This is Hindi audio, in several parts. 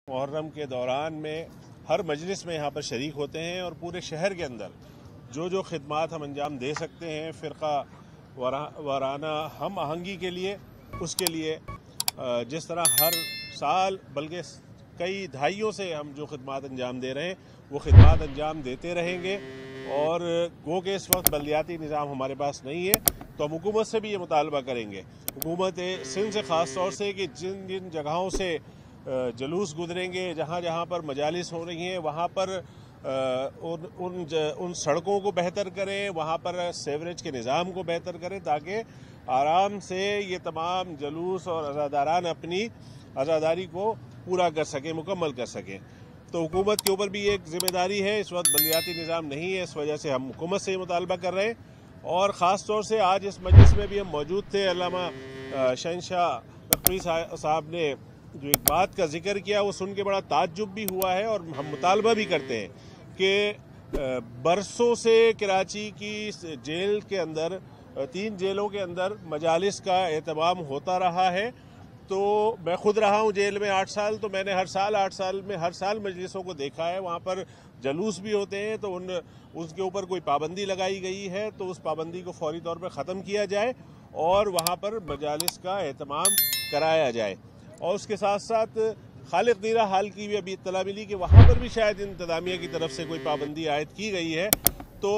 मुहर्रम के दौरान में हर मजलिस में यहाँ पर शरीक होते हैं और पूरे शहर के अंदर जो जो खिदमात हम अंजाम दे सकते हैं फ़िरक़ा वाराना हम आहंगी के लिए, उसके लिए जिस तरह हर साल बल्कि कई दहाइयों से हम जो खिदमात अंजाम दे रहे हैं वो खिदमात अंजाम देते रहेंगे। और गो के इस वक्त बल्दियाती निज़ाम हमारे पास नहीं है तो हम हुकूमत से भी ये मुतालबा करेंगे, हुकूमत सिंध से ख़ास तौर से, कि जिन जिन जगहों से जलूस गुजरेंगे, जहाँ जहाँ पर मजालिस हो रही हैं वहाँ पर उन सड़कों को बेहतर करें, वहाँ पर सेवरेज के निज़ाम को बेहतर करें ताकि आराम से ये तमाम जलूस और अज़ादारान अपनी अज़ादारी को पूरा कर सकें, मुकम्मल कर सकें। तो हुकूमत के ऊपर भी एक ज़िम्मेदारी है। इस वक्त बल्दियाती निज़ाम नहीं है, इस वजह से हम हुकूमत से मुतालबा कर रहे हैं। और ख़ास तौर से आज इस मजलिस में भी हम मौजूद थे। अल्लामा शहनशाह नकवी साहब ने जो एक बात का जिक्र किया वो सुन के बड़ा ताज्जुब भी हुआ है और हम मुतालबा भी करते हैं कि बरसों से कराची की जेल के अंदर 3 जेलों के अंदर मजालिस का एहतमाम होता रहा है। तो मैं खुद रहा हूँ जेल में 8 साल, तो मैंने हर साल मजलिसों को देखा है। वहाँ पर जलूस भी होते हैं तो उसके ऊपर कोई पाबंदी लगाई गई है तो उस पाबंदी को फौरी तौर पर ख़त्म किया जाए और वहाँ पर मजालिस का एहतमाम कराया जाए। और उसके साथ साथ खालिद दीरा हाल की भी अभी इत्तला मिली कि वहाँ पर भी शायद इंतज़ामिया की तरफ से कोई पाबंदी आयद की गई है। तो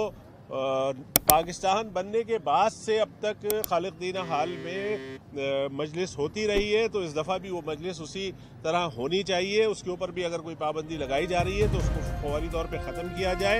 पाकिस्तान बनने के बाद से अब तक खालिद दीरा हाल में मजलिस होती रही है, तो इस दफ़ा भी वो मजलिस उसी तरह होनी चाहिए। उसके ऊपर भी अगर कोई पाबंदी लगाई जा रही है तो उसको फौरी तौर पे ख़त्म किया जाए।